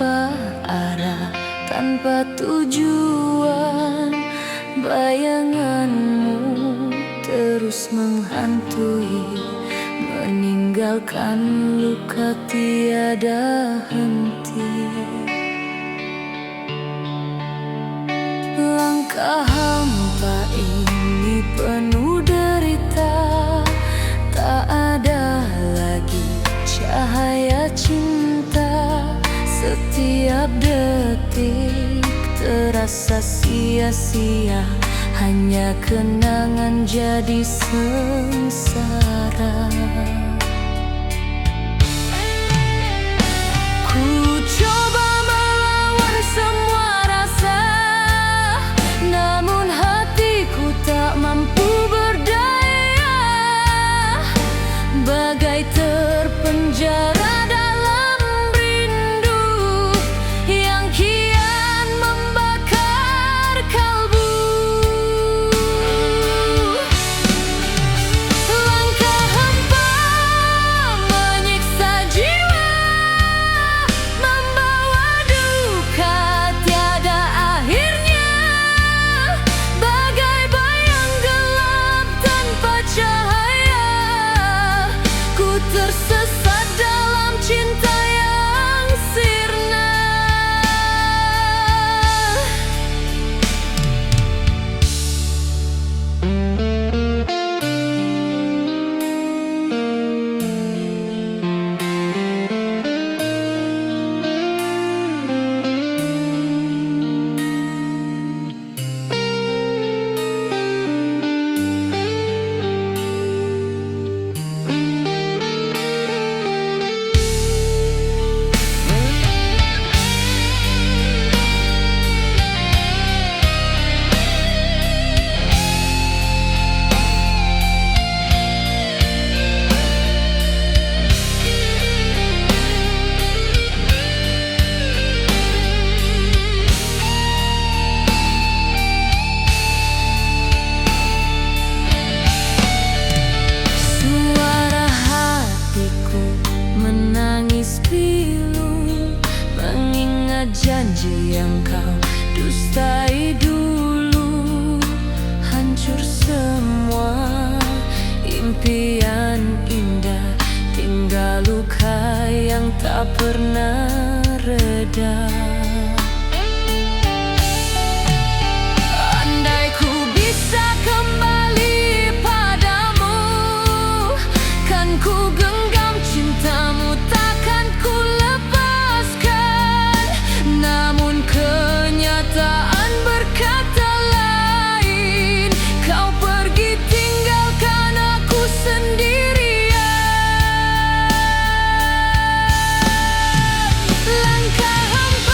tanpa arah, tanpa tujuan. Bayanganmu terus menghantui, meninggalkan luka tiada henti. Langkah hampa ini penuh derita, tak ada lagi cahaya cinta. Setiap detik terasa sia-sia, hanya kenangan jadi sengsara. Ku coba melawan semua rasa, namun hatiku tak mampu berdaya. Bagai terpenjara dalam rindu yang kian membakar kalbu. Langkah hampa menyiksa jiwa, membawa duka tiada akhirnya. Bagai bayang gelap tanpa cahaya, ku tersesat dalam cinta yang sirna. Suara hatiku menangis pilu, mengingat janji yang kau dustai dulu. Hancur semua impian indah, tinggal luka yang tak pernah reda. Andai ku bisa kembali padamu, kan ku genggam cintamu, takkan ku lepaskan. Namun kenyataan berkata lain, kau pergi tinggalkan aku sendirian. Langkah hampa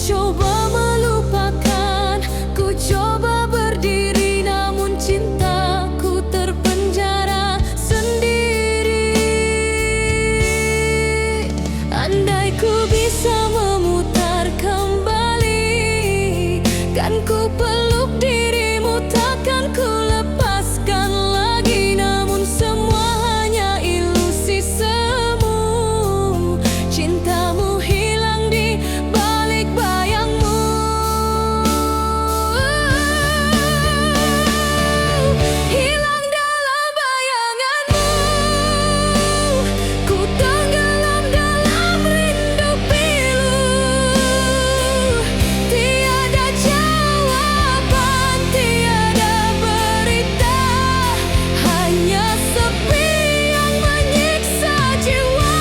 coba melupakan, ku coba berdiri, namun cintaku terpenjara sendiri. Andai ku bisa memutar kembali, kan ku peluk dirimu, takkan ku lepaskan lagi. Namun semua hanya ilusi semu, cintamu hilang di balik bayangmu. Hilang dalam bayanganmu, ku tenggelam dalam rindu pilu. Tiada jawaban, tiada berita, hanya sepi yang menyiksa jiwa.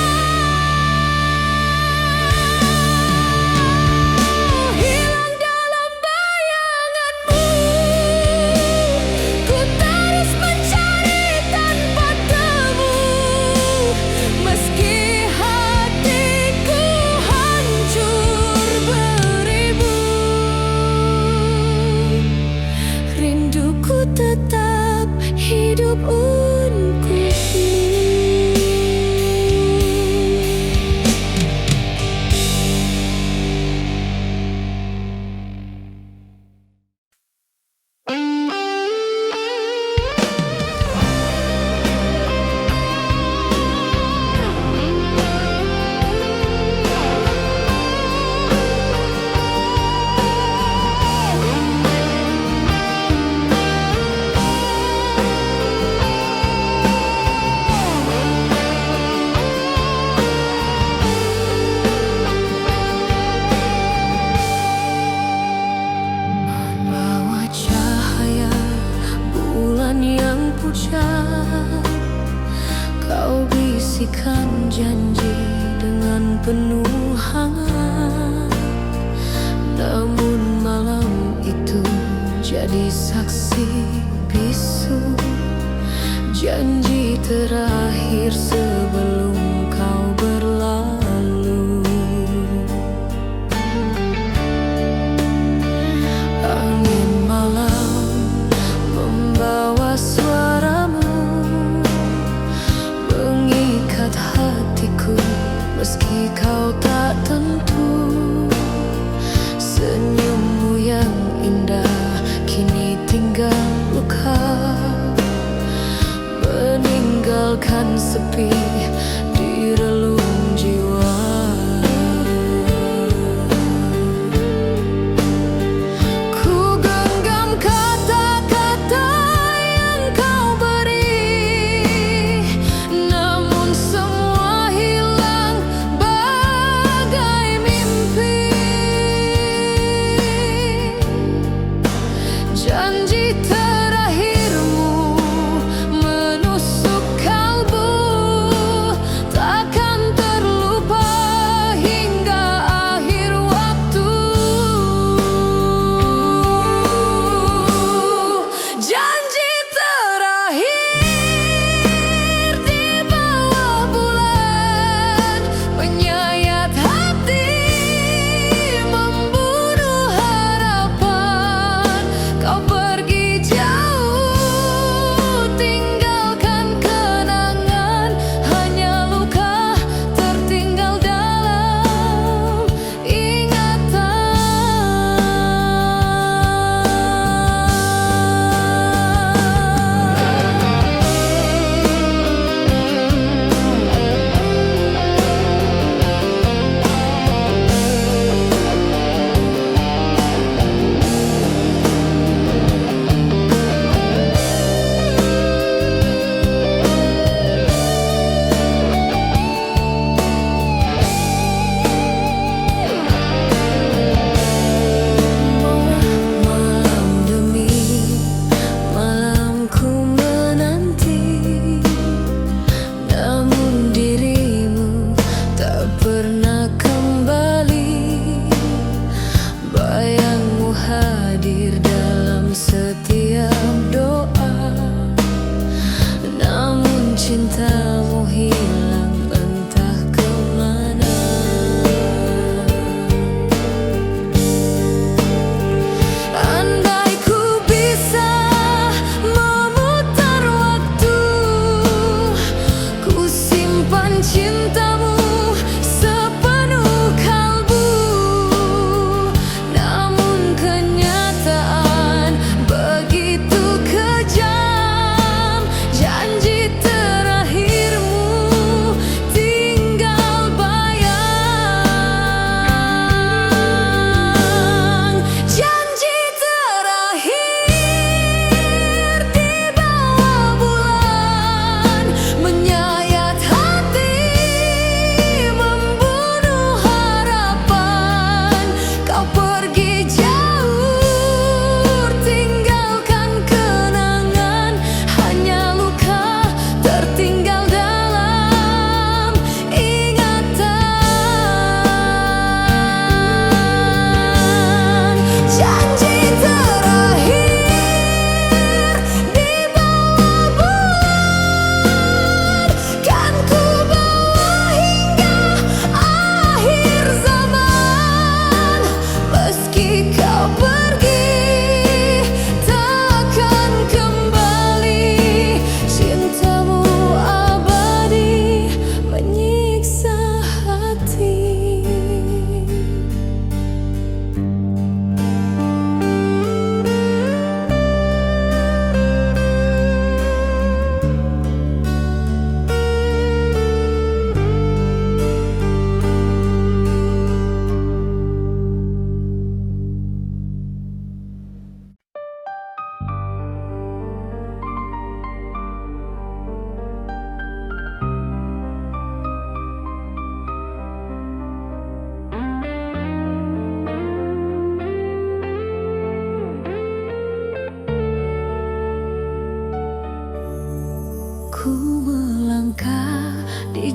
Hilang dalam bayanganmu, ku terus mencari tanpa temu, meski hatiku hancur beribu. Rinduku tetap hidup untukmu. Bawa cahaya bulan yang pucat, kau bisikan janji dengan penuh hangat. Namun malam itu jadi saksi bisu, janji terakhir sebelum kau berlalu. Angin malam membawa suaramu, mengikat hatiku meski kau tak tentu. Senyummu yang indah kini tinggal luka, meninggalkan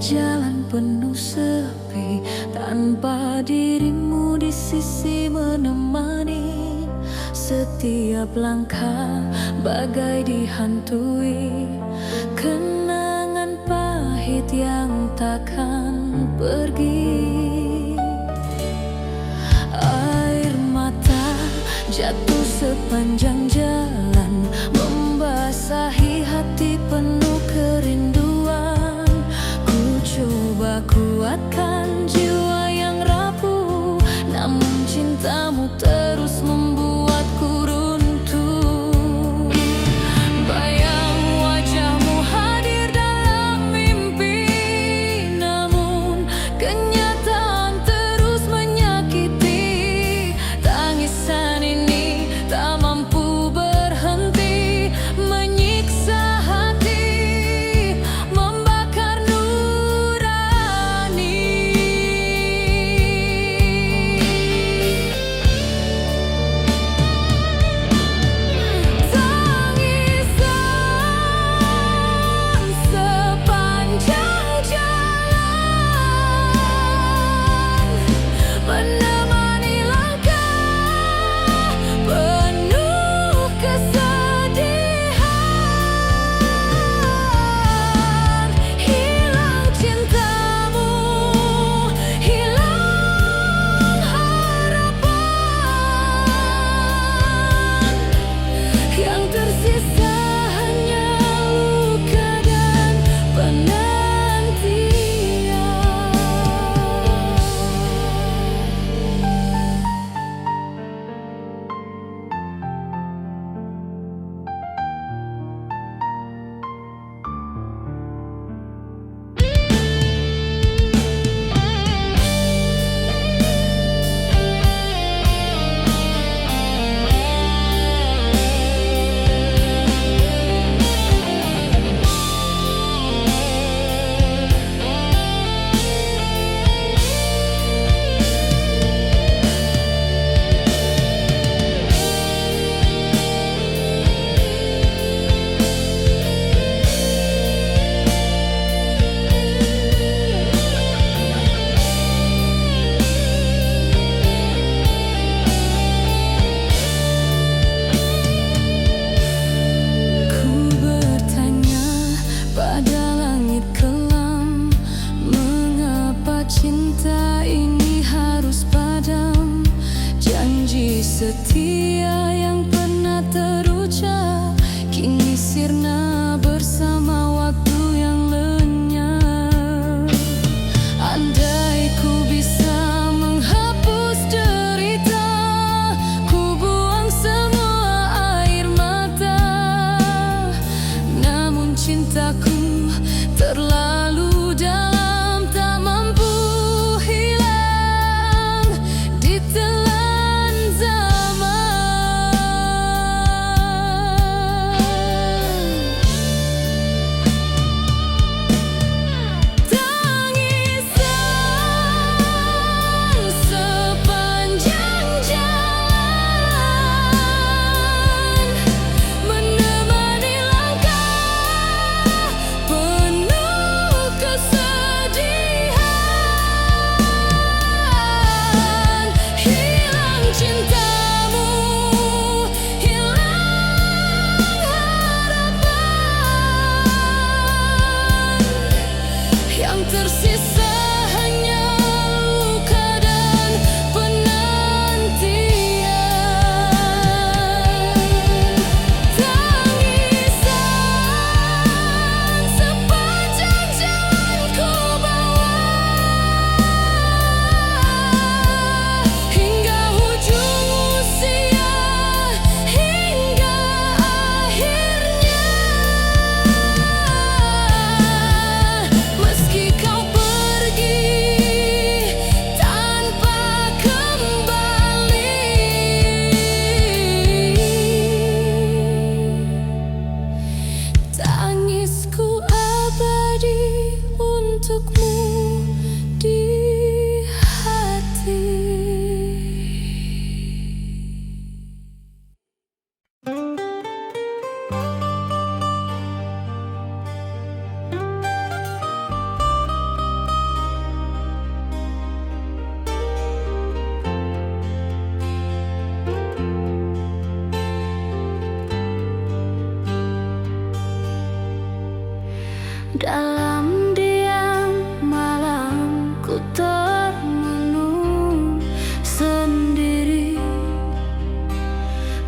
jalan penuh sepi, tanpa dirimu di sisi menemani. Setiap langkah bagai dihantui kenangan pahit yang takkan pergi. Air mata jatuh sepanjang jalan, membasahi hati penuh kerinduan. Ku coba kuatkan jiwa yang rapuh, namun cintamu terus membuatku runtuh. Bayang wajahmu hadir dalam mimpi, namun kenyataan terus menyakiti. Tangisan ini tak mampu berhenti, menyiksa hati, membakar nurani. Tangisan sepanjang jalan menemani langkah penuh kesedihan. Hilang cintamu, hilang harapan, yang tersisa hanya luka dan penantian. Ku bertanya pada langit kelam, mengapa cinta ini harus padam? Janji setia yang pernah terucap kini sirna bersama waktu yang lenyap. Andai ku bisa menghapus derita, ku buang semua air mata. Namun cintaku terlalu dalam, tak mampu hilang ditelan zaman.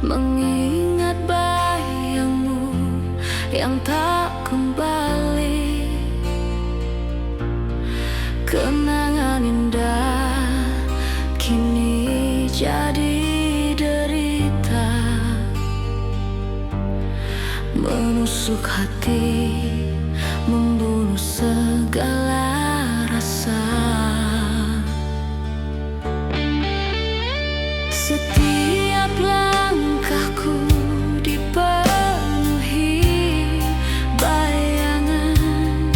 mengingat bayangmu yang tak kembali. Kenangan indah kini jadi derita, menusuk hati, membunuh segala rasa. Setiap langkahku dipenuhi bayangan,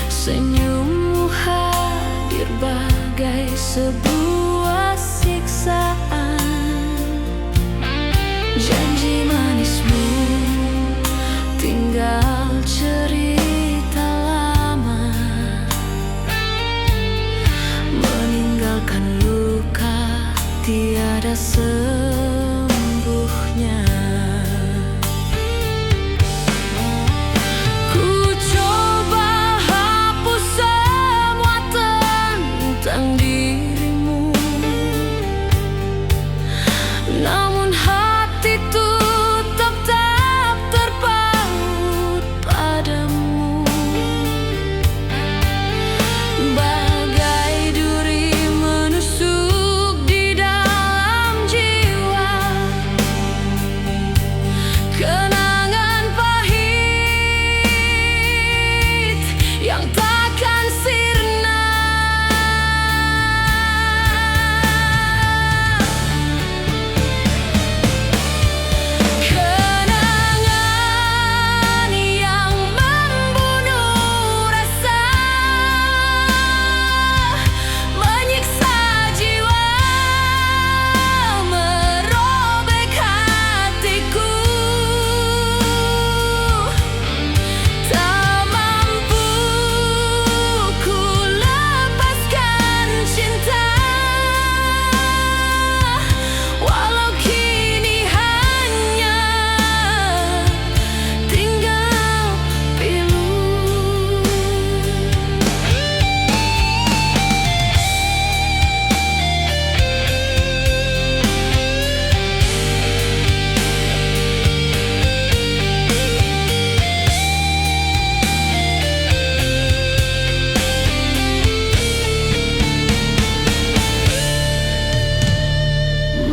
senyummu hadir bagai sebuah siksaan. Janji manismu tinggal cerita lama, meninggalkan luka tiada sembuhnya. Ku coba hapus semua tentang dirimu, namun hatiku tetap terpaut padamu. Bagai duri menusuk di dalam jiwa, kenangan pahit yang takkan sirna. Kenangan yang membunuh rasa, menyiksa jiwa, merobek hatiku. Tak mampu ku lepaskan cinta, walau kini hanya tinggal pilu.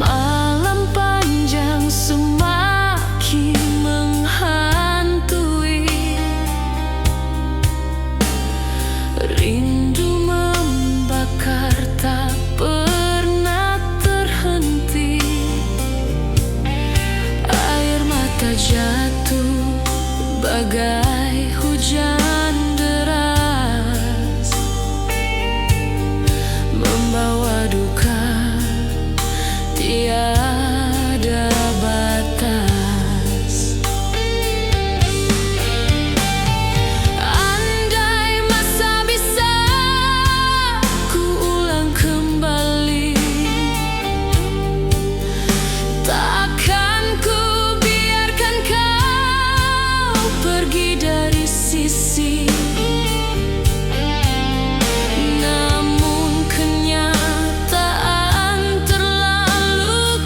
Malam panjang semakin menghantui, rindu membakar tak pernah terhenti. Air mata jatuh bagai hujan deras, membawa duka tiada batas. Andai masa bisa ku ulang kembali, takkan ku biarkan kau pergi dari sisi. Namun kenyataan terlalu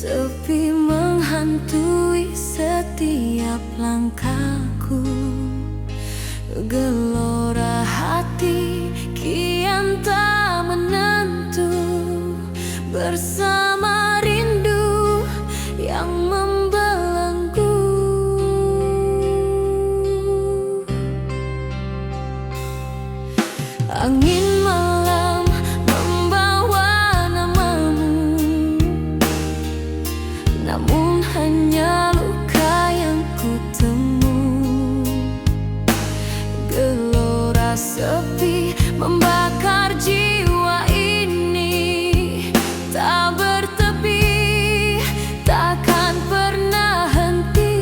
Sepi menghantui setiap langkahku, gelora hati kian tak menentu, bersama rindu yang membelenggu. Angin malam membawa namamu, namun hanya luka yang kutemu. Gelora sepi membakar jiwa ini, tak bertepi, takkan pernah henti.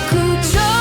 Ku coba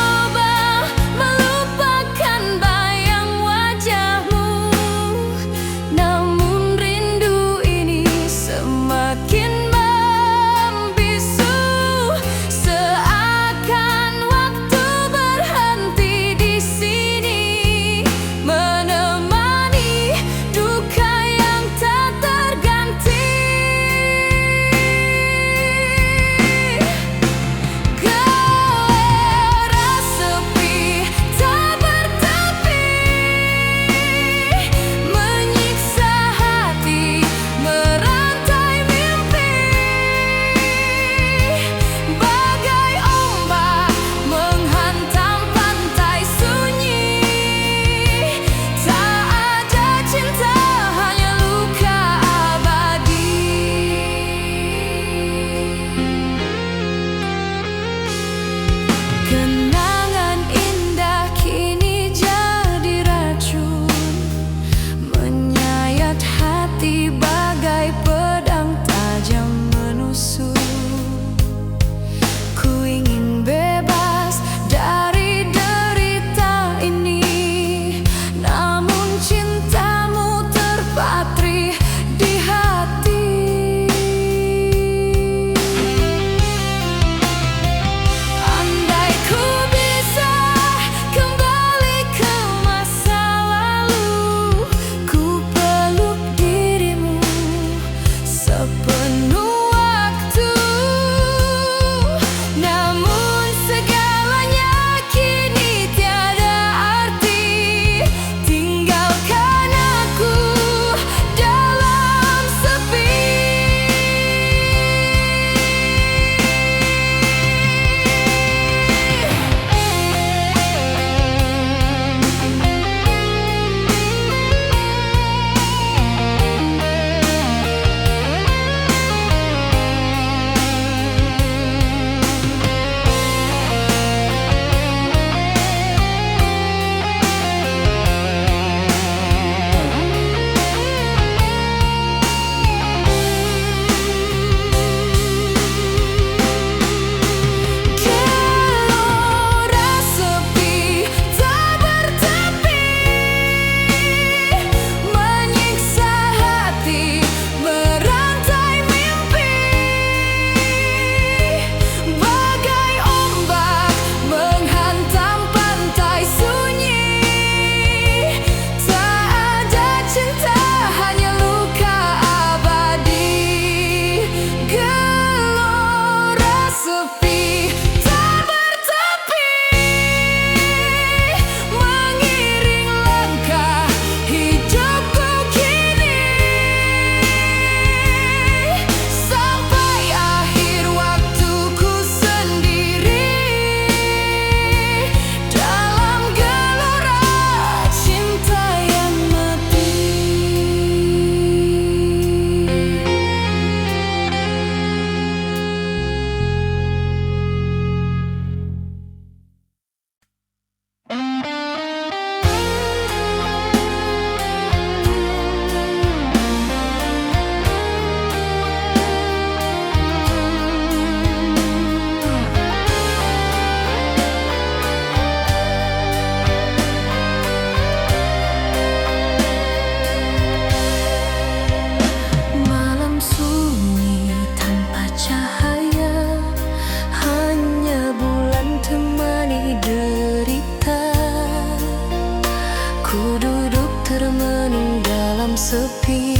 sepi,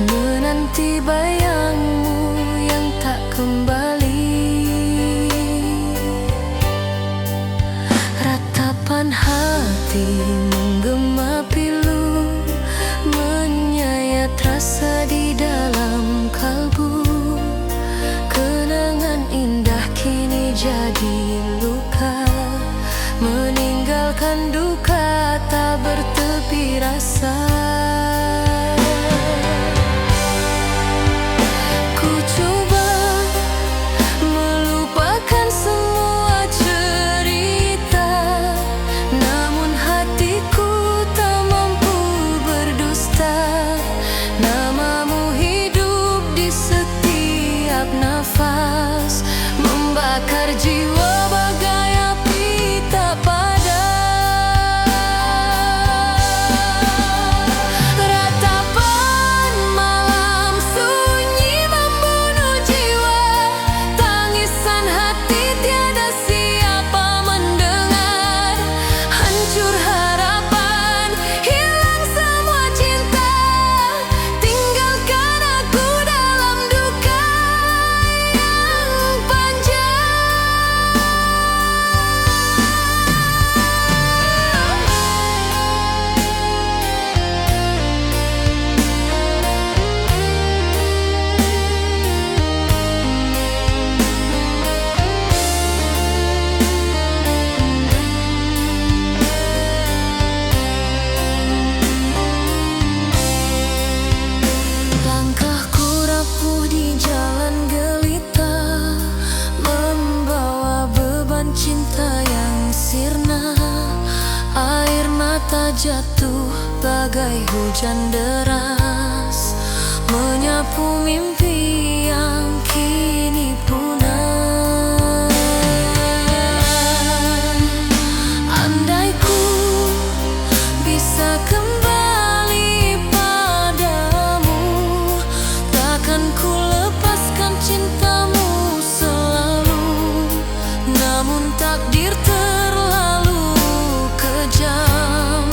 menanti bayangmu yang tak kembali. Ratapan hati menggema pilu, menyayat rasa di dalam kalbu. Kenangan indah kini jadi luka, meninggalkan duka tak bertepi rasa. Ku coba melupakan semua cerita, namun hatiku tak mampu berdusta. Namamu hidup di setiap nafas, membakar jiwa bagai api tak padam. Ratapan malam sunyi membunuh jiwa, tangisan hati tiada siapa mendengar. Hancur harapan, hilang semua cinta, tinggalkan aku dalam duka yang panjang. Langkahku rapuh di jalan gelita, membawa beban cinta yang sirna. Air mata jatuh bagai hujan deras, menyapu mimpi yang kini punah. Andai ku bisa kembali padamu, takkan ku lepaskan cintamu selalu. Namun takdir terlalu kejam,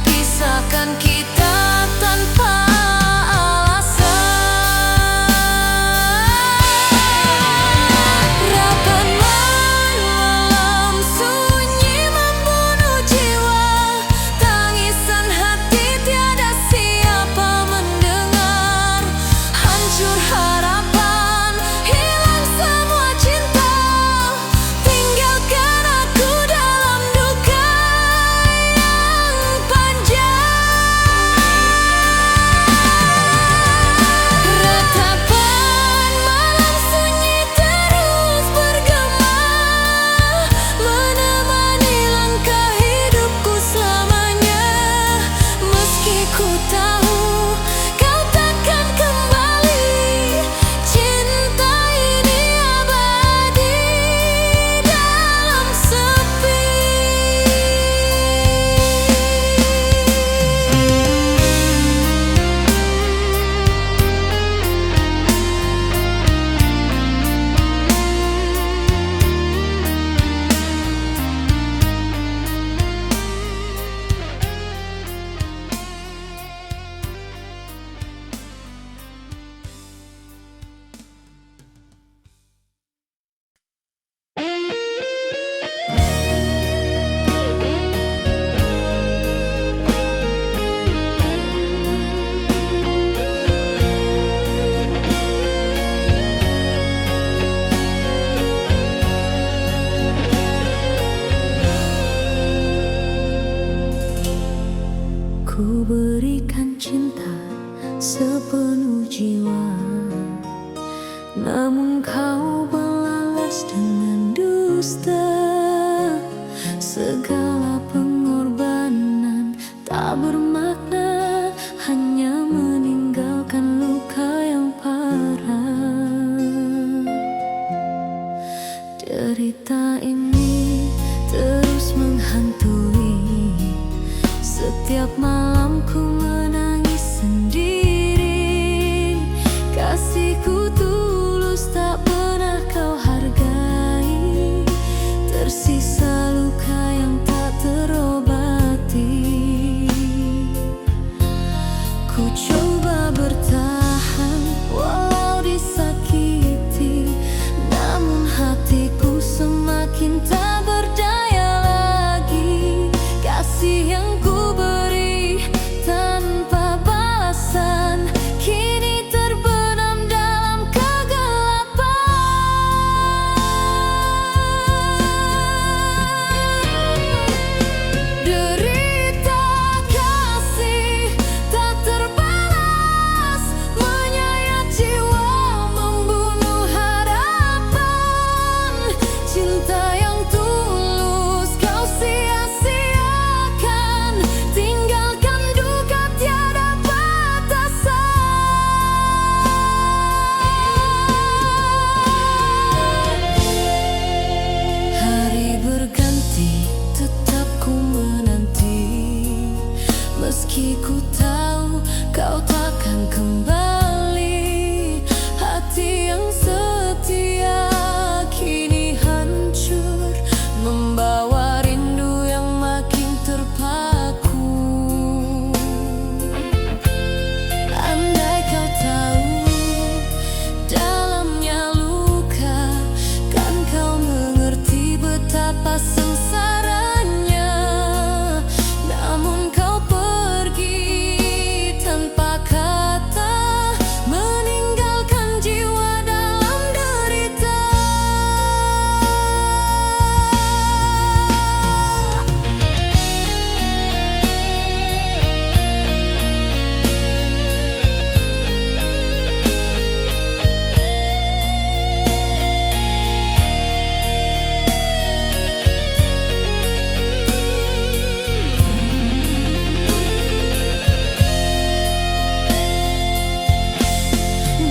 pisahkan kita tanpa alasan. Rapan malam sunyi membunuh jiwa, tangisan hati tiada siapa mendengar. Hancur harapan, hilang semua cinta, tinggalkan aku dalam duka yang panjang. Ratapan malam sunyi terus bergema, menemani langkah hidupku selamanya. Meski ku tahu kau takkan kembali, cinta ini abadi dalam sepi. Ku berikan cinta sepenuh jiwa, namun kau balas dengan dusta. Segala pengorbanan tak bermakna, hanya meninggalkan luka yang parah. Derita ini terus menghantui, setiap malam ku menangis sendiri. Kasihku tulus tak pernah kau hargai, tersisa luka yang tak terobati. Ku coba bertahan walau disakiti, namun hatiku semakin tak berdaya lagi. Kasih yang ku beri tanpa balasan kini terbenam dalam kegelapan. Derita kasih tak terbalas, menyayat jiwa, membunuh harapan. Cinta yang tulus kau sia-siakan, tinggalkan duka tiada batasan. Hari berganti, tetap ku menanti, meski ku tahu kau takkan kembali. Hati yang setia kini hancur, membawa rindu yang makin terpaku. Andai kau tahu dalamnya luka, kan kau mengerti betapa sengsaranya. Namun kau pergi tanpa kata, meninggalkan jiwa dalam derita.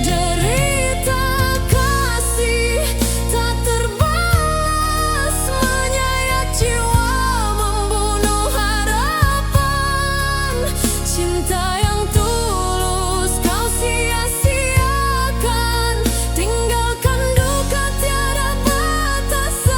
Derita kasih tak terbalas, menyayat jiwa, membunuh harapan. Cinta yang tulus kau sia-siakan, tinggalkan duka tiada batasan.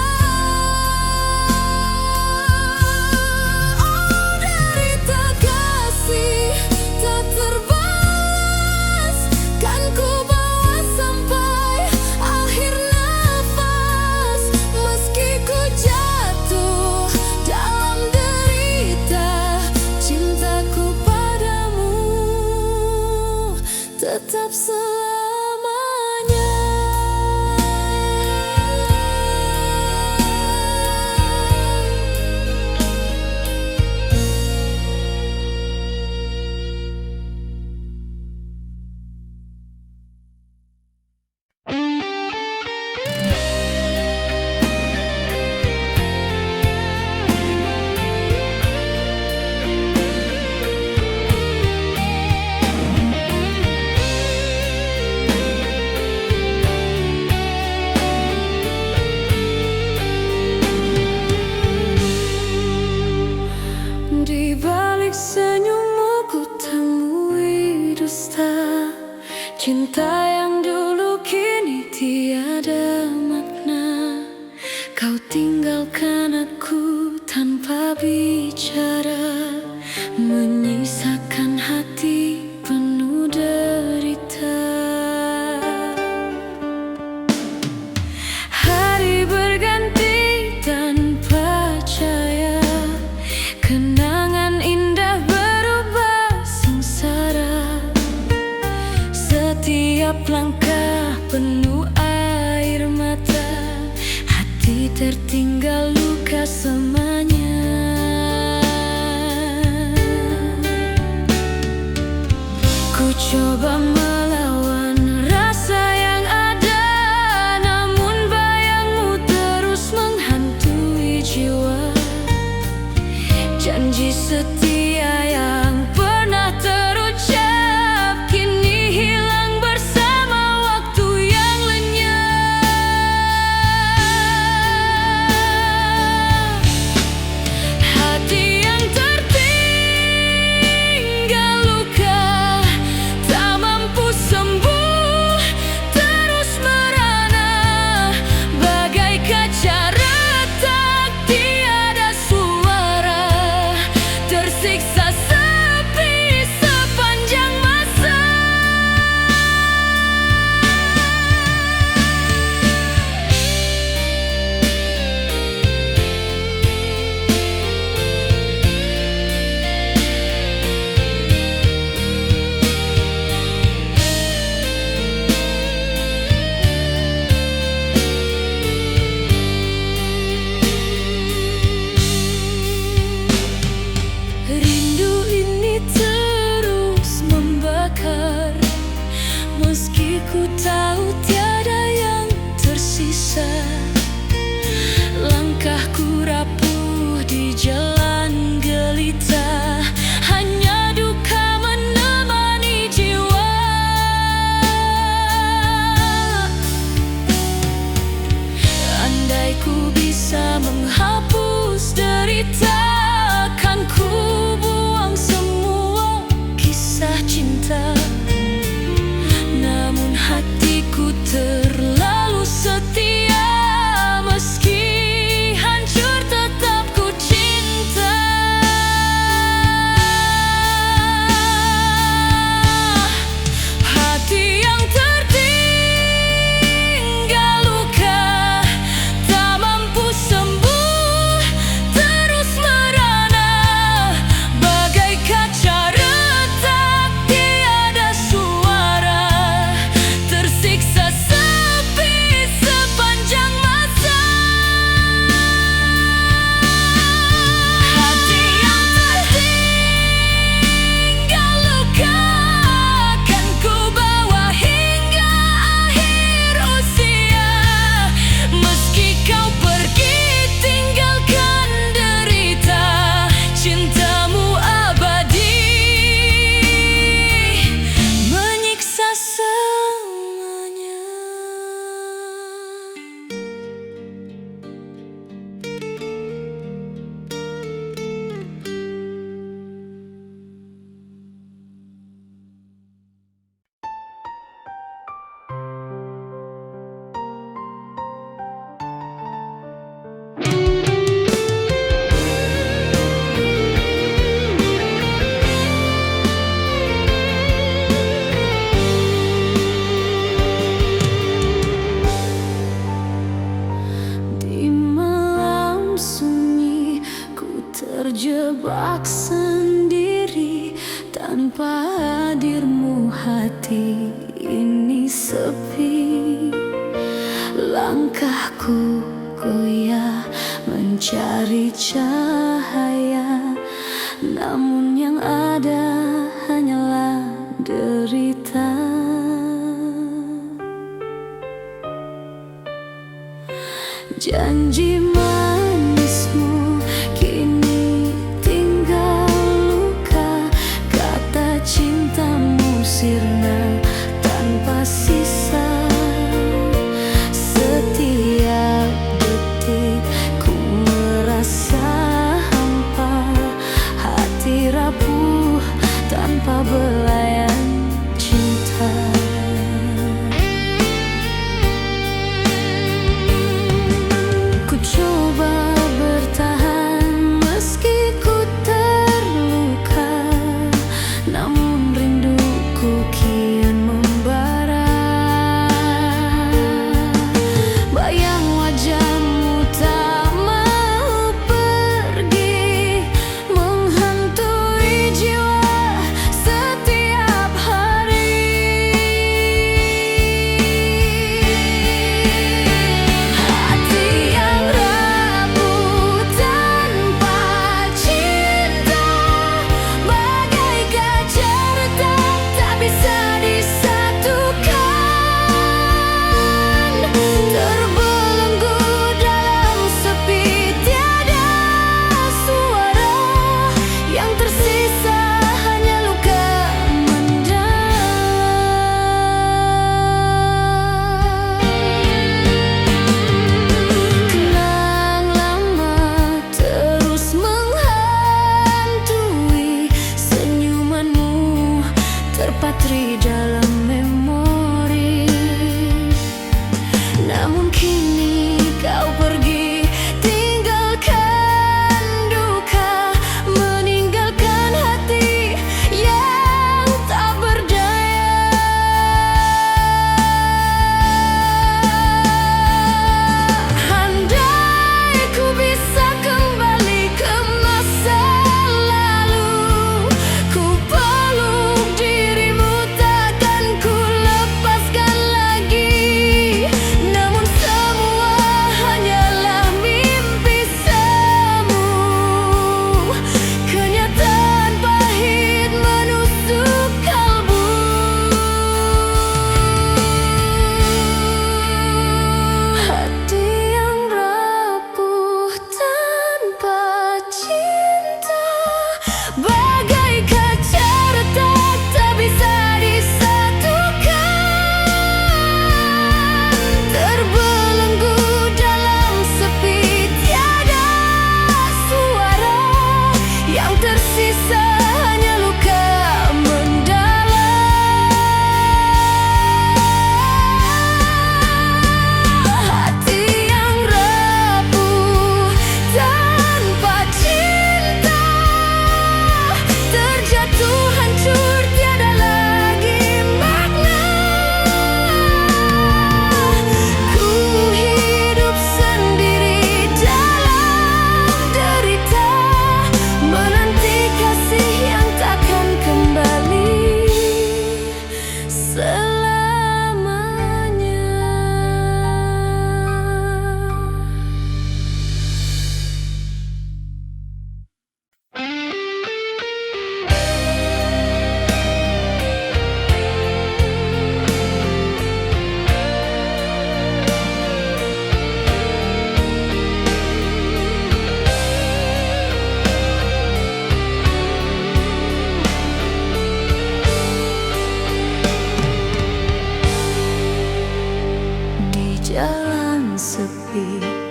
Oh, derita kasih tak terbalas, kan ku bawa sampai akhir nafas. Meski ku jatuh dalam derita, cintaku padamu tetap selamanya. Di balik senyummu ku temui dusta, cinta yang dulu kini tiada makna. Kau tinggalkan aku tanpa bicara, menyisakan hati penuh derita. Hari berganti tanpa cahaya, kenangan indah berubah sengsara. Setiap langkah penuh air mata, hati tertinggal luka semuanya. Ku coba melawan rasa yang ada, namun bayangmu terus menghantui jiwa. Janji setia yang pernah terucap kini hilang bersama waktu yang lenyap. Hati yang tertinggal luka, tak mampu hatiku terlalu setia, meski hancur tetap ku cinta. Hati yang tertinggal luka, tak mampu sembuh, terus merana bagai kaca retak, tiada suara, tersiksa sepi sepanjang masa. Hati yang tertinggal luka akan ku bawa hingga akhir usia, meski kau pergi tinggalkan derita, cintamu abadi menyiksa selamanya. Di malam sunyi ku terjebak sendiri, tanpa hadirmu hati ini sepi. Langkahku goyah mencari cahaya, namun yang ada hanyalah derita. Janji manismu kini tinggal luka, kata cintamu sirna tanpa sisa. Setiap detik ku merasa hampa, hati rapuh tanpa belayan cinta. Ku coba bertahan meski ku terluka, namun rinduku kian membara. Bayang wajahmu tak mau pergi, menghantui jiwa setiap hari. Hati yang rapuh tanpa cinta, bagai kaca retak, tak bisa disatukan. Terbelenggu dalam sepi, tiada suara, yang tersisa hanya luka mendalam. Kenang lama terus menghantui, senyumanmu terpatri dalam memori. Namun kini kau pergi, tinggalkan duka, meninggalkan hati yang tak berdaya. Andai ku bisa kembali ke masa lalu, ku peluk dirimu takkan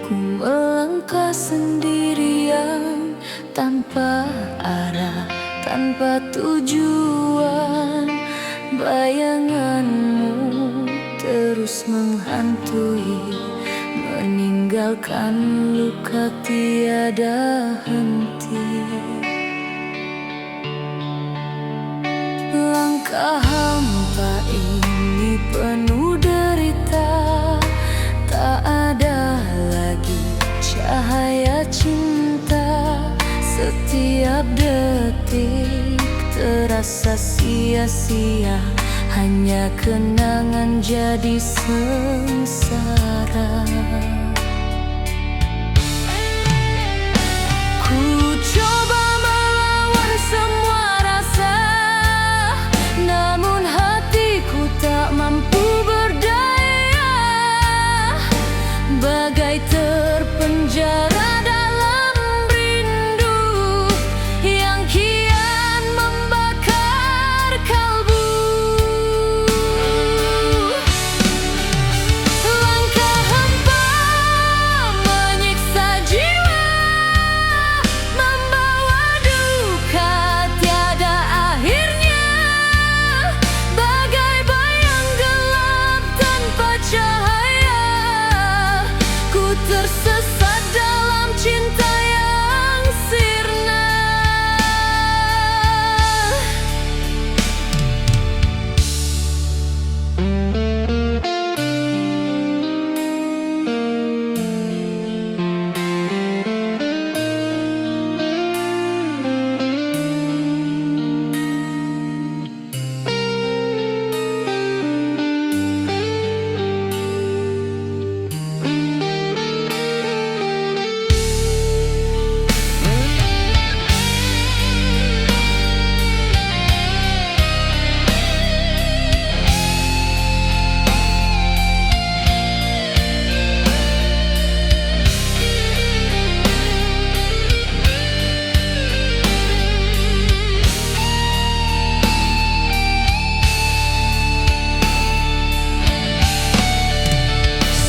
Ku melangkah sendirian, tanpa arah, tanpa tujuan. Bayanganmu terus menghantui, meninggalkan luka tiada henti. Langkah hampa ini penuh derita, tak ada lagi cahaya cinta. Setiap detik terasa sia-sia, hanya kenangan jadi sengsara. Ku coba melawan semua rasa, namun hatiku tak mampu berdaya. Bagai terpenjara dalam rindu yang kian membakar kalbu. Langkah hampa menyiksa jiwa, membawa duka tiada akhirnya. Bagai bayang gelap tanpa cahaya, ku tersesat dalam cinta yang sirna.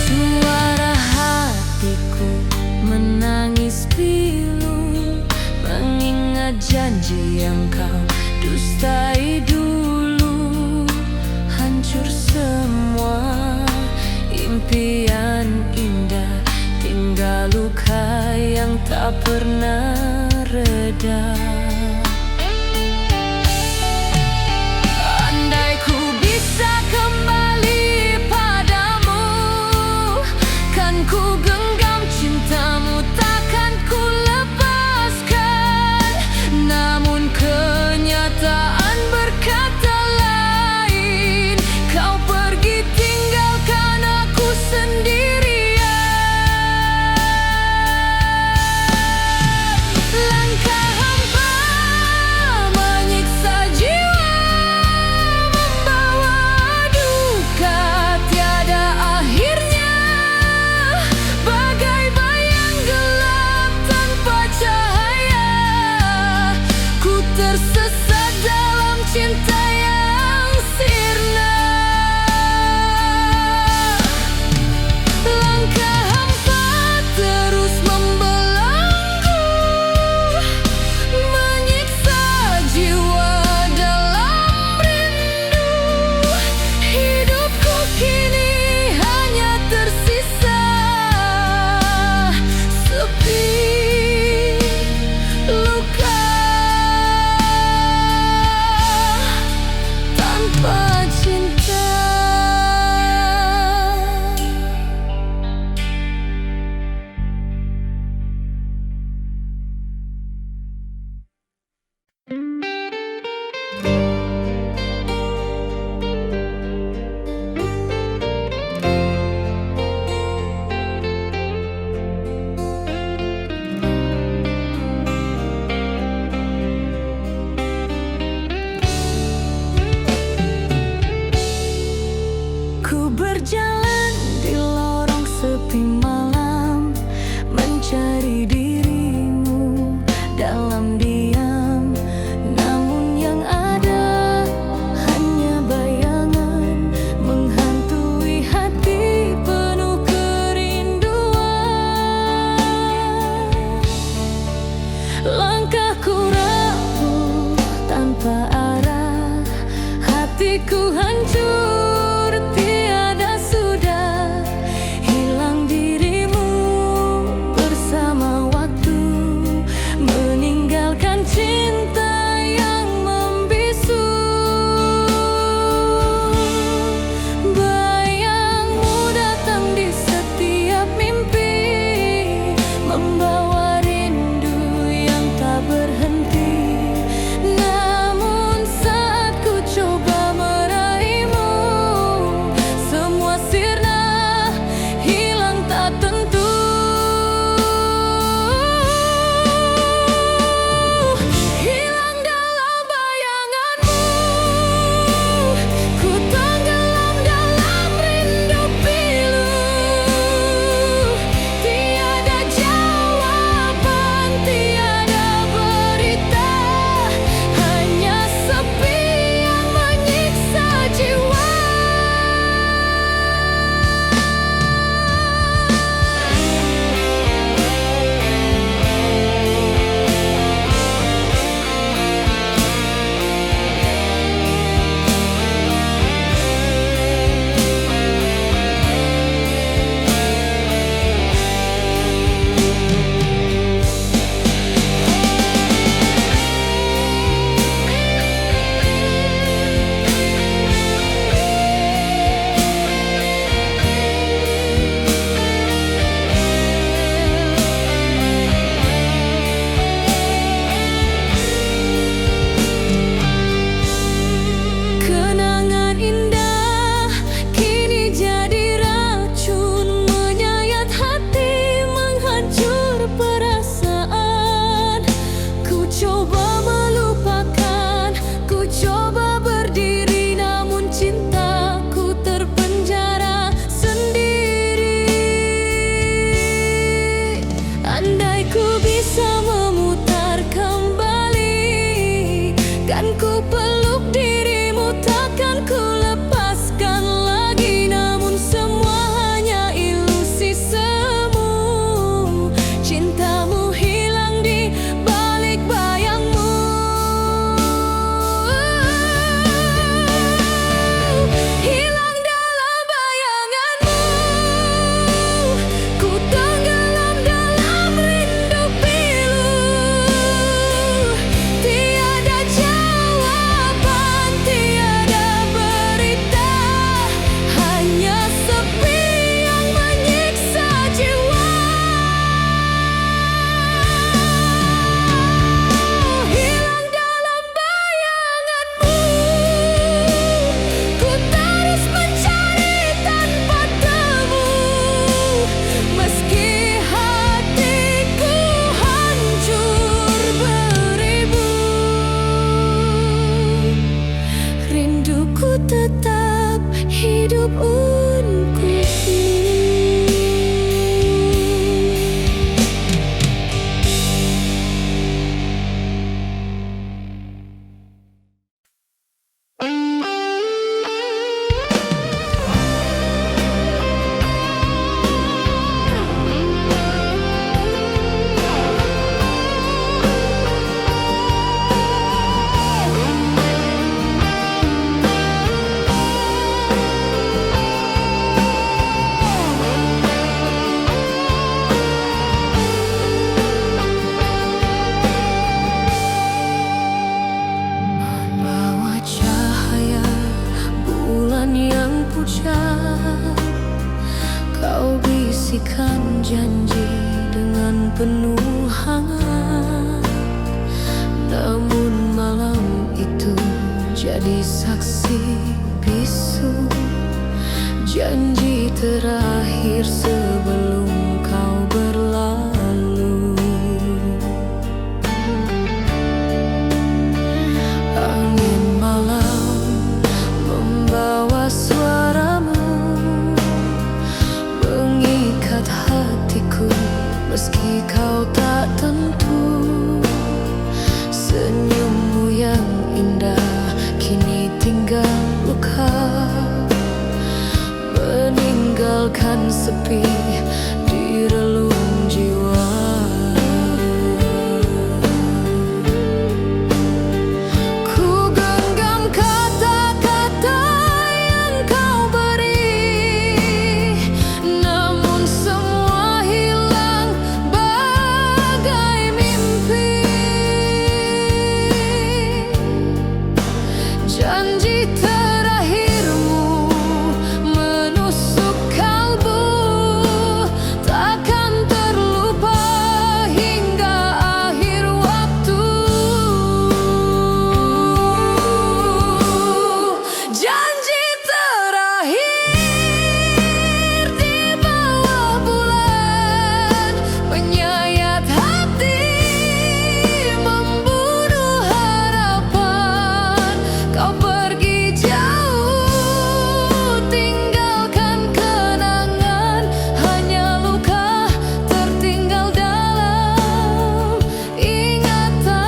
Suara hatiku menangis pilu, mengingat janji yang kau dustai dulu. Hancur semua impian indah, tinggal luka yang tak pernah reda. Andai ku bisa kembali padamu, kan ku genggam cintamu, takkan ku lepaskan. Namun kenyataan berkata lain, kau pergi tinggalkan aku sendirian. Langkah hampa Diriku hancur, tiada sudah hilang dirimu bersama waktu, meninggalkan cinta yang membisu. Bayangmu datang di setiap mimpi, membawa rindu yang tak berhenti. Namun saat ku coba meraihmu, semua sirna hilang tak tentu. Hilang dalam bayanganmu, ku tenggelam dalam rindu pilu. Tiada jawaban, tiada berita, hanya sepi yang menyiksa jiwa. Kenangan indah kini jadi racun, menyayat hati, menghancur perasaan. Ku coba melupakan, ku coba berdiri, namun cintaku terpenjara sendiri. Andai ku bisa memutar kembali, kan ku peluk dirimu, takkan ku lepaskan lagi. Namun semua hanya ilusi semu, cintamu hilang di balik bayangmu. Hilang dalam bayanganmu, ku tenggelam dalam rindu pilu. Tiada jawaban, tiada berita, hanya sepi yang menyiksa jiwa. Hilang dalam bayanganmu, ku terus mencari tanpa temu, meski hatiku hancur beribu. Rinduku tetap hidup untukmu. Bawa cahaya bulan yang pucat, kau bisikan janji dengan penuh hangat. Namun malam itu jadi saksi bisu, janji terakhir sebelum kau berlalu. Angin malam membawa suaramu, mengikat hatiku meski kau tak tentu. Senyummu yang indah kini tinggal luka, meninggalkan sepi di relung jiwa. Ku genggam kata-kata janji terakhirmu menusuk kalbu, takkan terlupa hingga akhir waktu. Janji terakhir di bawah bulan, menyayat hati, membunuh harapan. Kau pergi jauh, tinggalkan kenangan, hanya luka tertinggal dalam ingatan.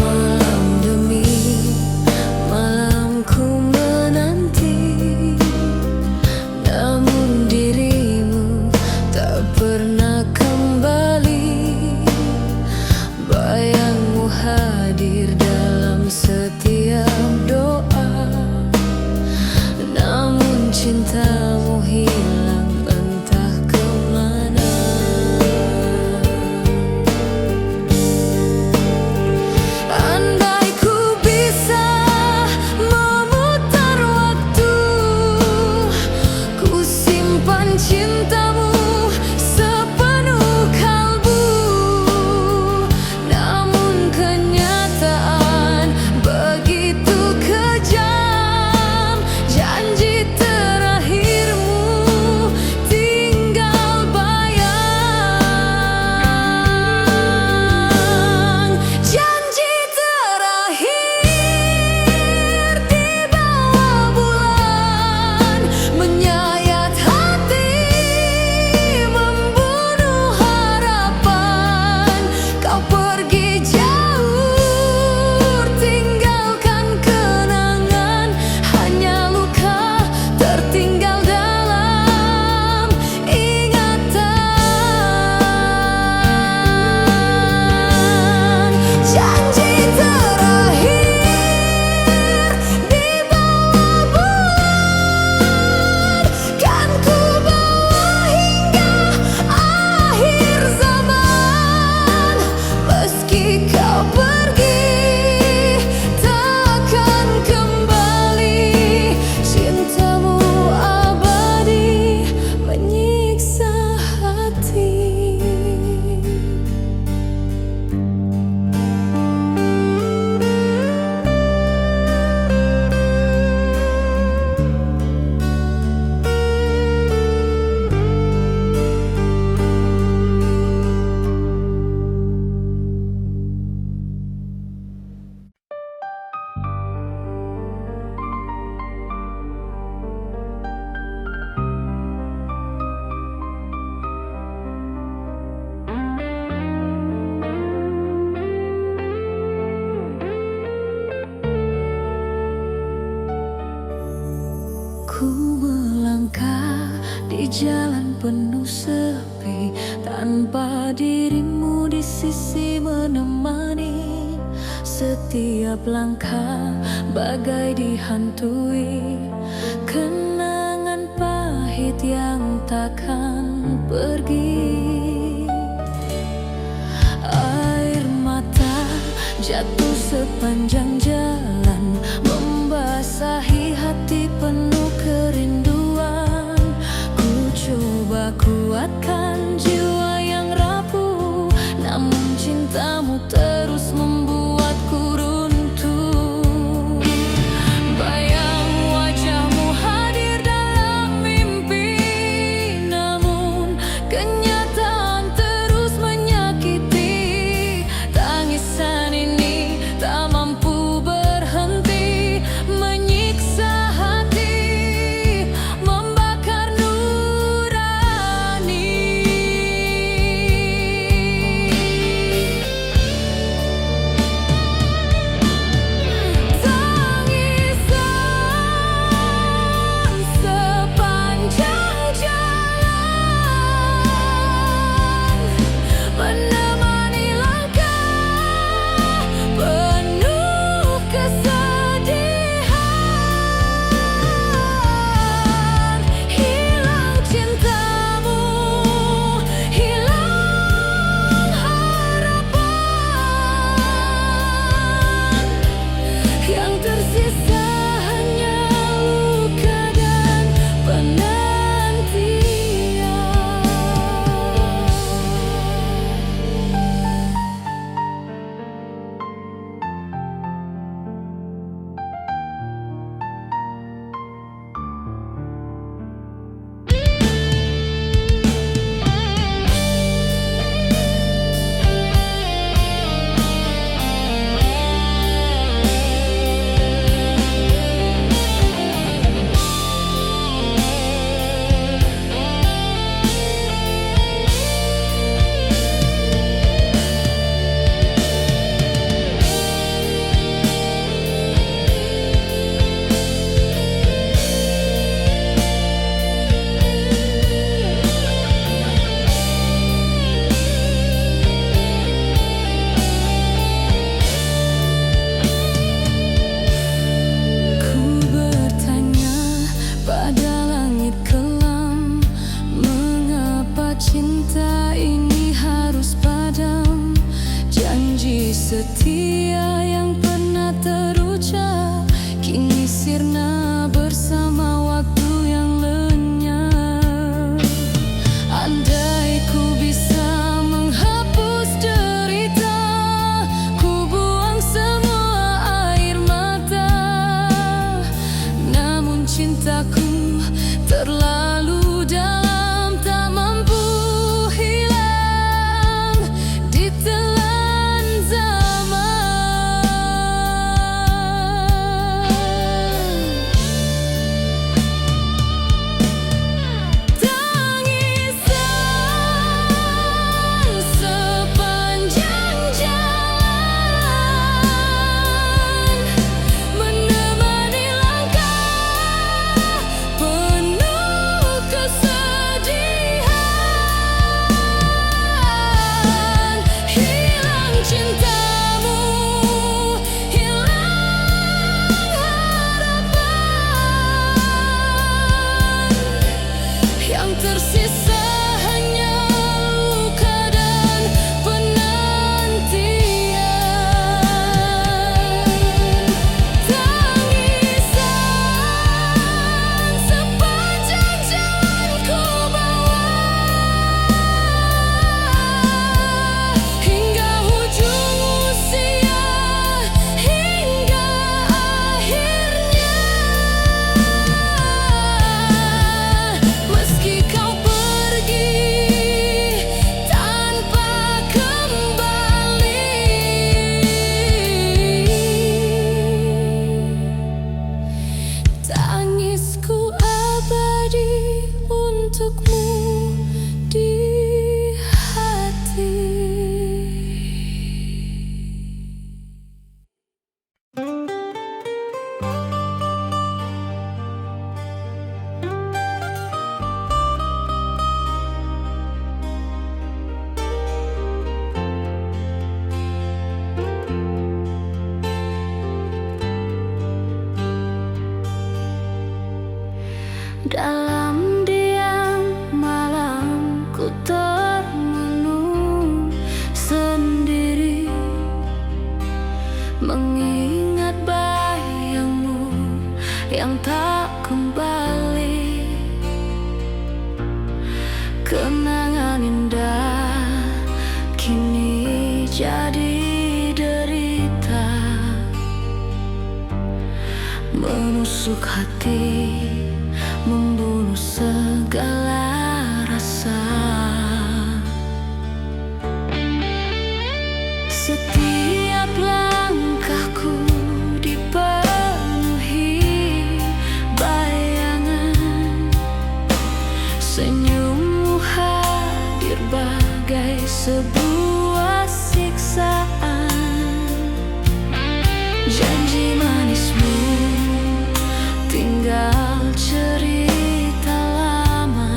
Malam demi malam ku menanti, namun dirimu tak pernah kembali. Bayangmu hadir dalam setiap doa, namun cintamu hilang entah kemana. Andai ku bisa memutar waktu, ku simpan cintamu sepenuh kalbu. Namun kenyataan begitu kejam, janji terakhirmu tinggal bayang. Janji terakhir di bawah bulan, menyayat hati, membunuh harapan. Kau pergi jauh, tinggalkan kenangan, hanya luka tertinggal dalam ingatan. Janji terakhir di bawah bulan, kan ku bawa hingga akhir zaman. Meski kau pergi, takkan kembali. Cintamu abadi menyiksa hati. Ku melangkah di jalan penuh sepi, tanpa dirimu di sisi menemani. Setiap langkah bagai dihantui kenangan pahit yang takkan pergi. Air mata jatuh sepanjang jalan, membasahi hati penuh kerinduan. Ku coba kuatkan jiwa yang rapuh, namun cintamu terus membuatku runtuh. Bayang wajahmu hadir dalam mimpi, namun kenyataan terus menyakiti. Tangisan ini tak mampu sirna bersama waktu yang lenyap. Andai ku bisa menghapus derita, ku buang semua air mata. Namun cintaku terlalu dalam, tak mampu hilang ditelan zaman. Tangisan sepanjang jalan menemani langkah penuh kesedihan. Hilang cintamu, hilang harapan. Yang tersisa hanya luka dan penantian. Tangisan sepanjang jalan ku bawa hingga ujung usia, hingga akhirnya. Meski kau pergi tanpa kembali, tangisku abadi untukmu di hati. Dalam diam malam ku termenung sendiri, mengingat bayangmu yang tak kembali. Kenangan indah kini jadi derita, menusuk hati, membunuh segala rasa. Setiap langkahku dipenuhi bayangan, senyummu hadir bagai sebuah siksaan. Janji manismu tinggal cerita lama,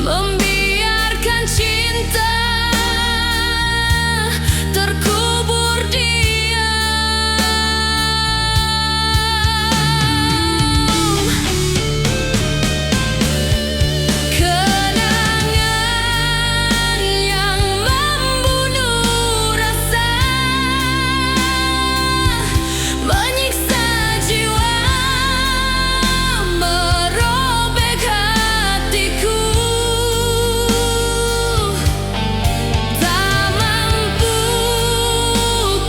membiarkan cinta terkubur diam. Kenangan yang membunuh rasa, menyiksa jiwa, merobek hatiku. Tak mampu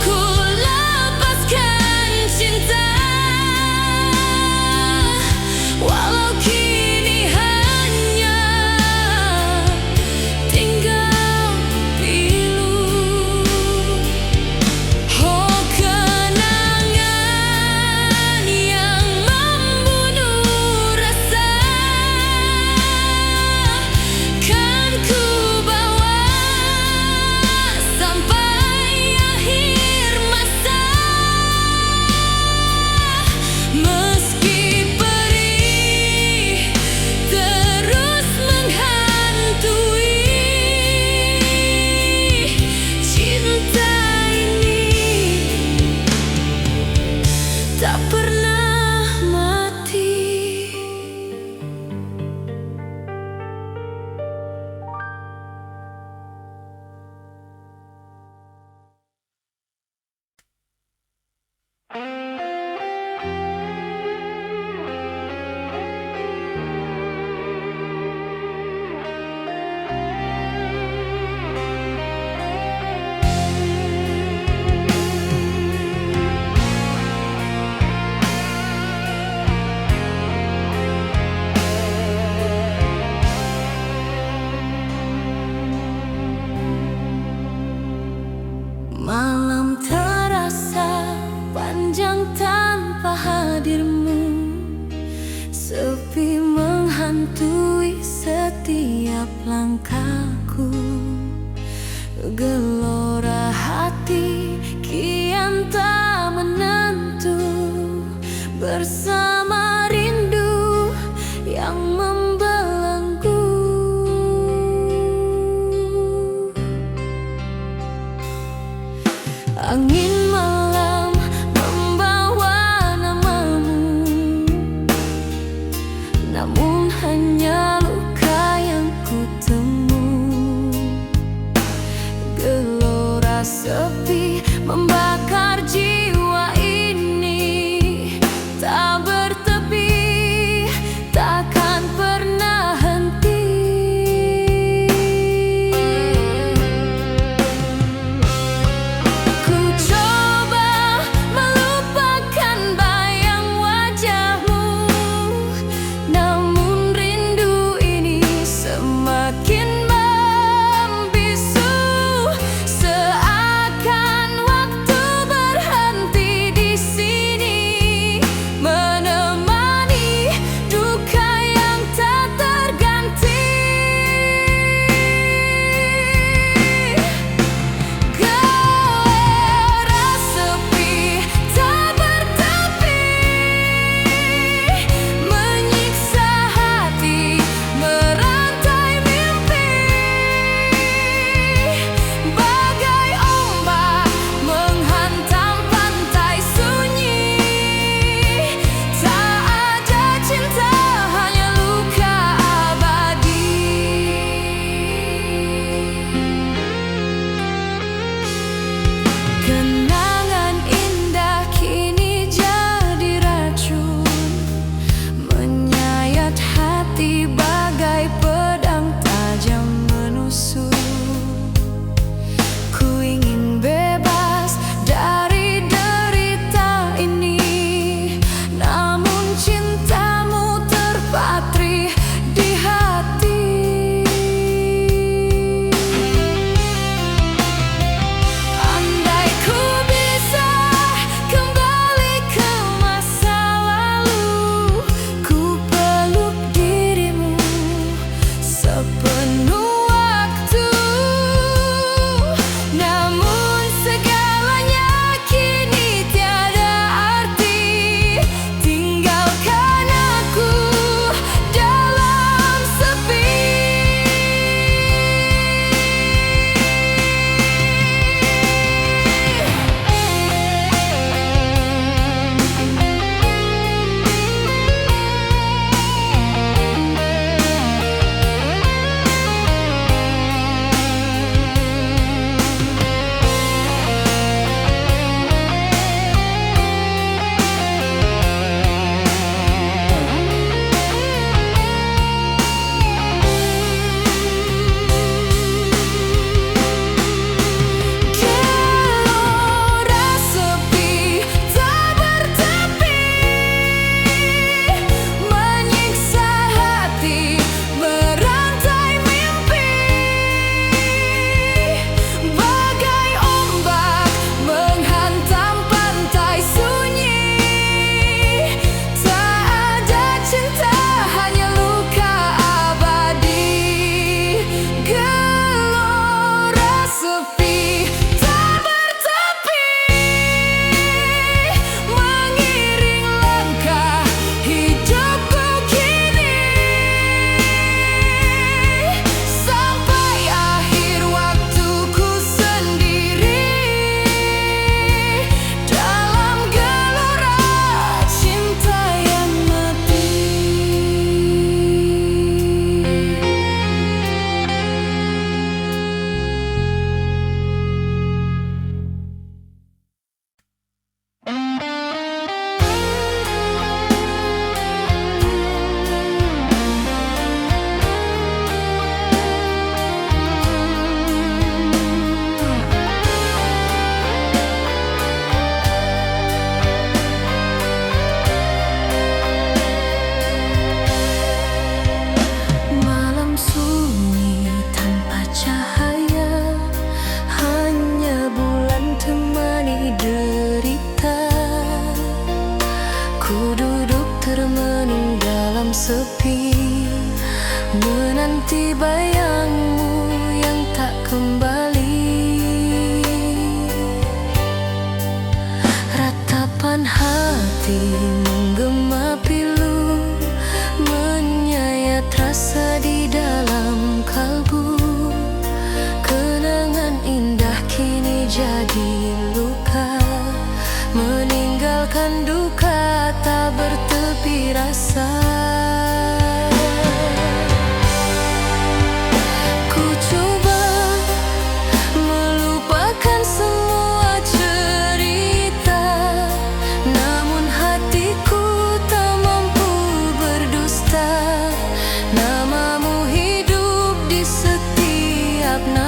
ku lepaskan cinta, walau kini hanya tinggal pilu. Oh, kenangan yang membunuh rasa, kan ku bawa sampai akhir masa. Meski perih terus menghantui, cinta ini tak pernah mati. Malam terasa panjang tanpa hadirmu, sepi menghantui setiap langkahku. Gelora hati kian tak menentu, bersama rindu yang membelenggu. Angin malam membawa namamu, namun hanya luka yang kutemu. Gelora sepi membakar jiwa ini, tak bertepi, takkan pernah henti. Ku coba melupakan bayang wajahmu, namun rindu ini semakin membisu. Seakan waktu berhenti di sini, menemani duka yang tak terganti. Gelora sepi tak bertepi, menyiksa hati, merantai mimpi. Bagai ombak menghantam pantai sunyi, tak ada cinta, hanya luka abadi. Kenangan indah kini jadi racun, menyayat hati bagai pedang tajam menusuk. Ku ingin bebas dari derita ini, namun cintamu terpatri di hati. Andai ku bisa kembali ke masa lalu, ku peluk dirimu sepenuh waktu. Namun segalanya kini tiada arti, tinggalkan aku dalam sepi.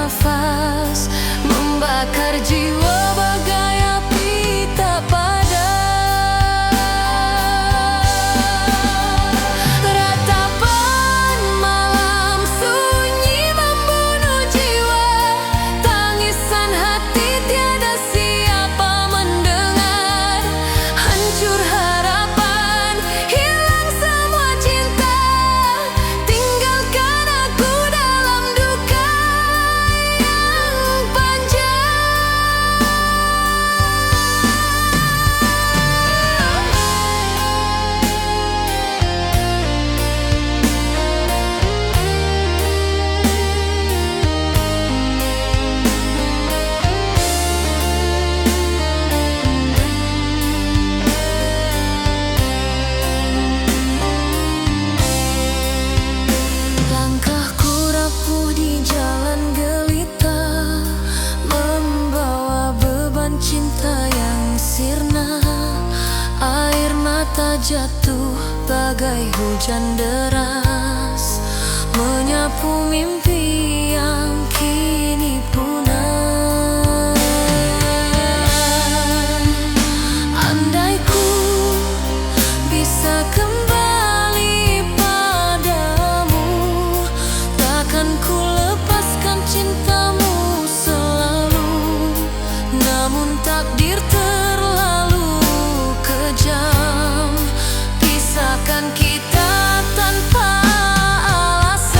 nafas, membakar jiwa bagai api tak padam. Ratapan malam sunyi membunuh jiwa, tangisan hati tiada siapa mendengar. Hancur harapan, hilang semua cinta, tinggalkan aku dalam duka yang panjang. Langkahku rapuh di jalan gelita, membawa beban cinta yang sirna. Air mata jatuh bagai hujan deras, menyapu mimpi yang kini punah. Andai ku bisa kembali padamu, takkan ku lepaskan cintamu selalu. Namun takdir terlalu kejam, pisahkan kita tanpa alasan.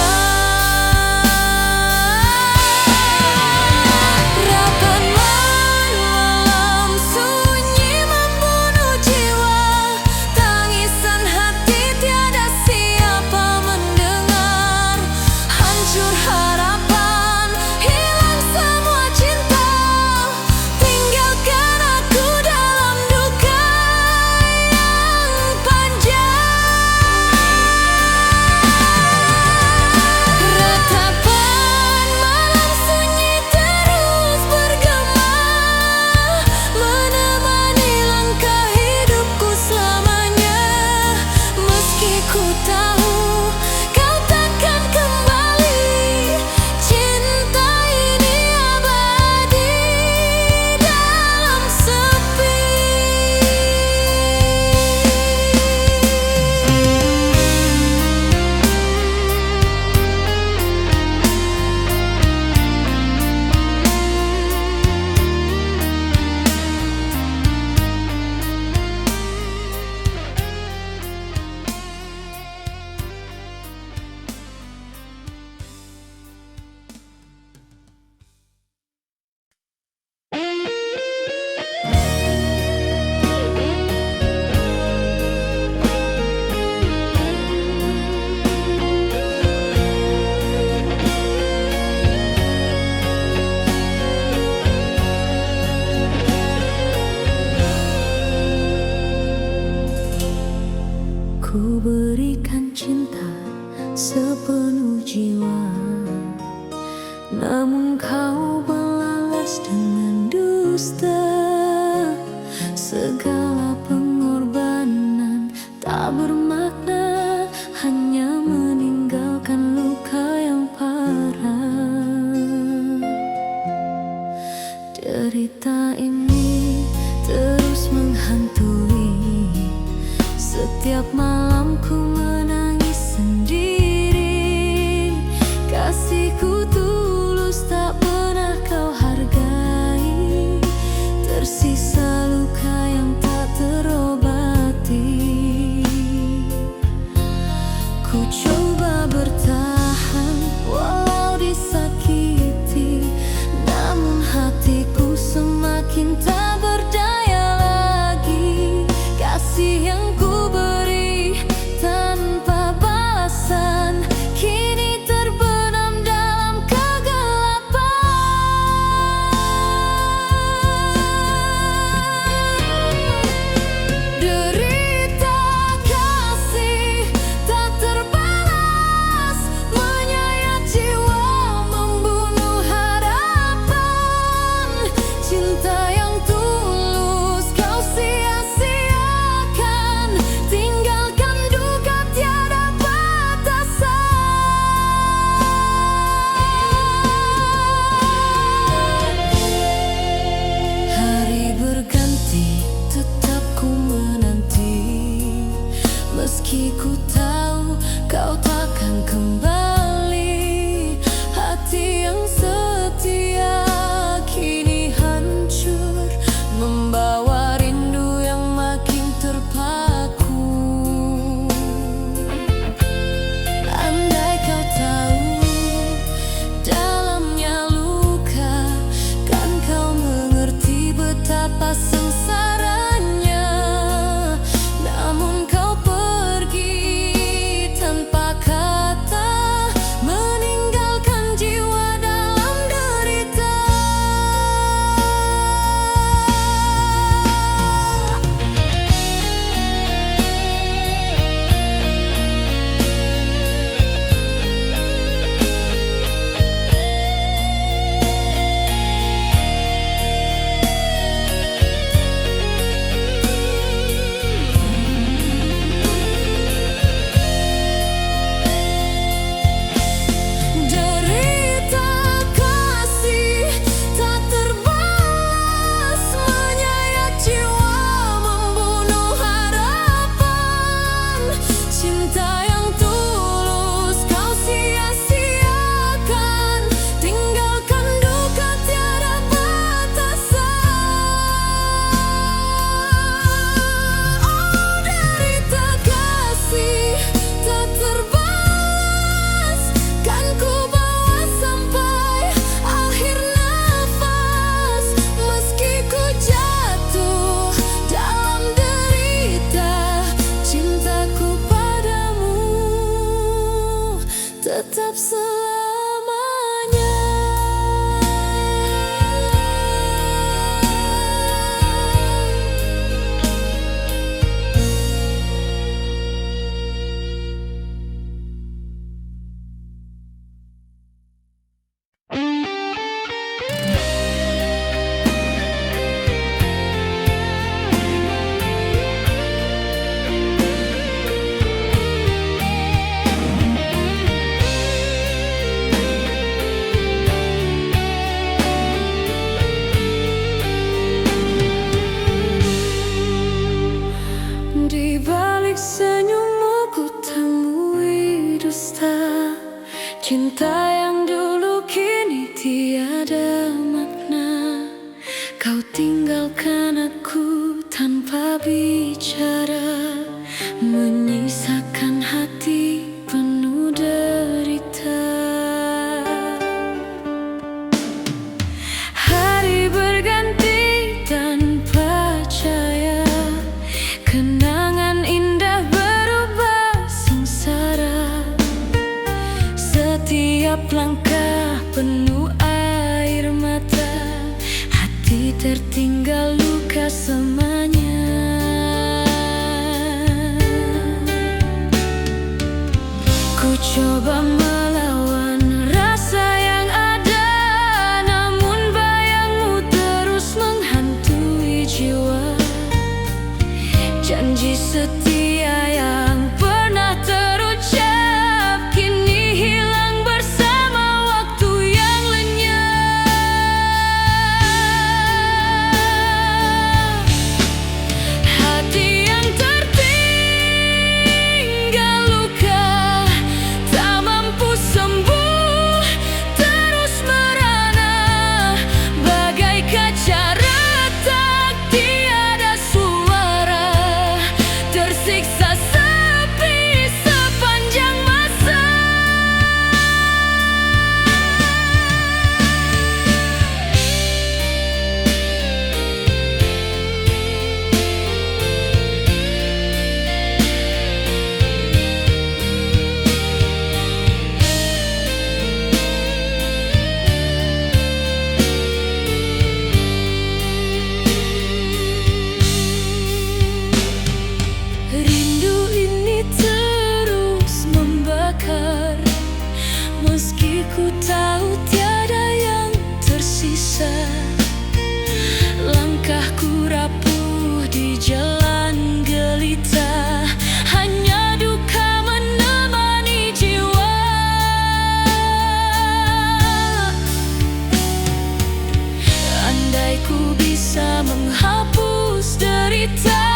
Rapat malam sunyi membunuh jiwa, tangisan hati tiada siapa mendengar. Hancur harapan, hilang semua cinta, tinggalkan aku dalam duka yang panjang. Ratapan malam sunyi terus bergema, menemani langkah hidupku selamanya. Meski ku tahu kau takkan kembali, cinta ini abadi dalam sepi. Ku berikan cinta sepenuh jiwa, namun kau balas dengan dusta. Segala pengorbanan tak bermakna, hanya meninggalkan luka yang parah. Derita ini terus menghantui, setiap malam ku menangis sendiri. Kasihku tulus tak pernah kau hargai, tersisa luka yang tak Rasa yang dulu kini tiada makna. Kau tinggalkan aku tanpa bicara, menyisakan hati penuh derita. Hari berganti tanpa cahaya, kenangan indah berubah sengsara. Setiap langkah penuh air mata, hati tertinggal luka semuanya. Ku coba melawan rasa yang ada, namun bayangmu terus menghantui jiwa. Janji setia yang pernah terucap kini hilang bersama waktu yang lenyap. Hati yang tertinggal luka, tak mampu sembuh, terus merana. Bagai kaca retak tiada suara, tersiksa sepi sepanjang masa. Rindu ini terus membakar, meski ku tahu tiada yang tersisa. Langkahku rapuh di jalan gelita, hanya duka menemani jiwa. Andai ku bisa menghapus derita,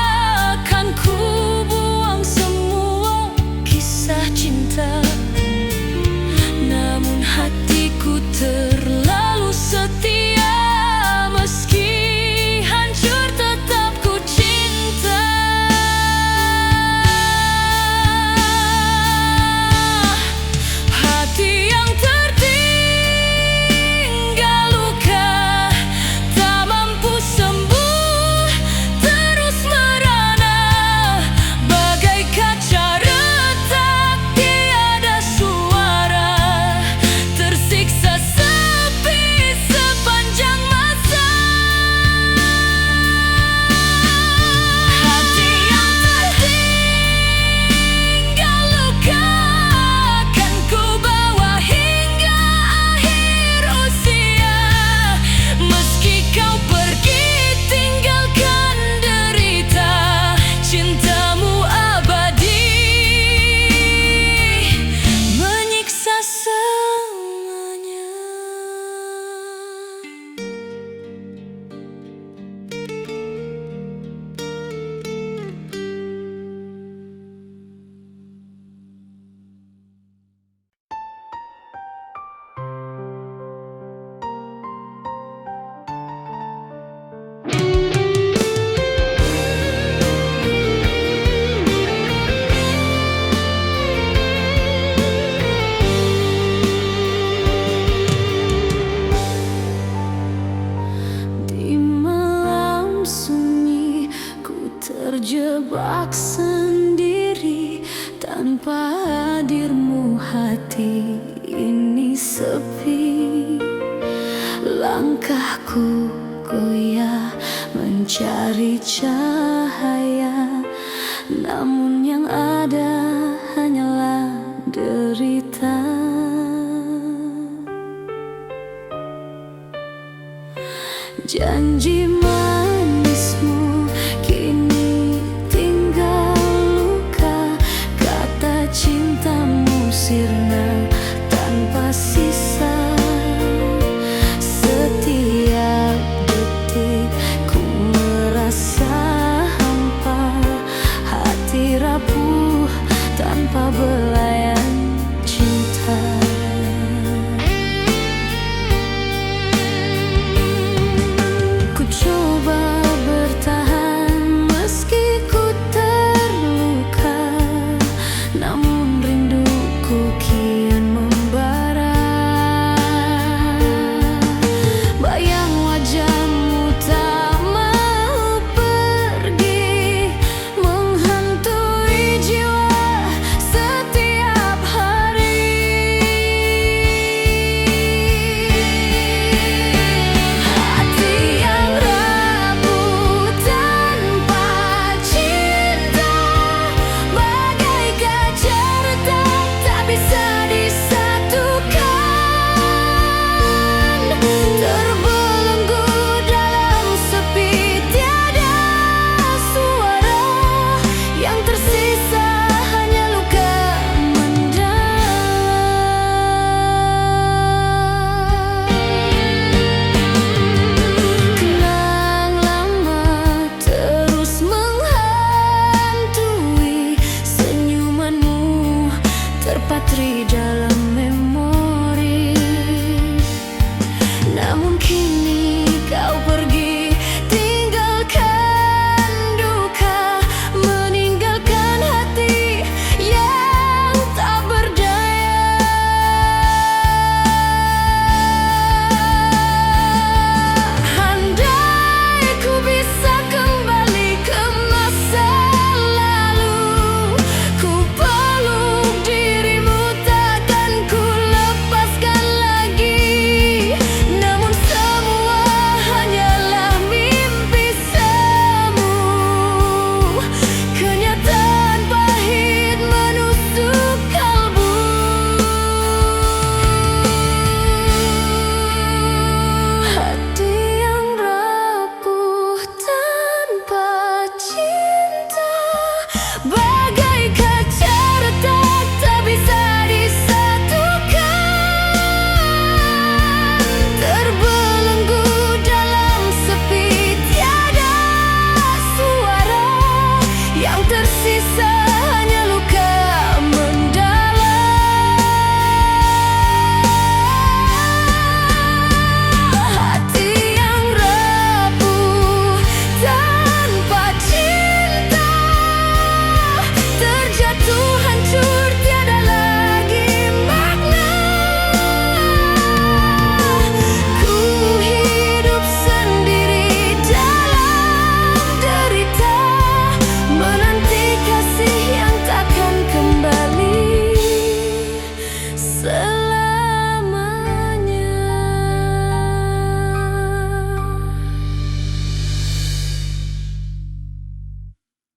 kan ku buang semua kisah cinta. Namun hatiku terlalu setia, meski hancur tetap ku cinta. Hati yang tertinggal luka, tak mampu sembuh, terus merana. Bagai kaca retak tiada suara, tersiksa sepi sepanjang masa. Hati yang tertinggal luka, kan ku bawa hingga akhir usia. Meski kau pergi tinggalkan derita, cintamu abadi menyiksa semuanya. Di malam sunyi ku terjebak sendiri, tanpa hadirmu hati ini sepi. Langkahku goyah mencari cahaya, namun yang ada hanyalah derita. Janji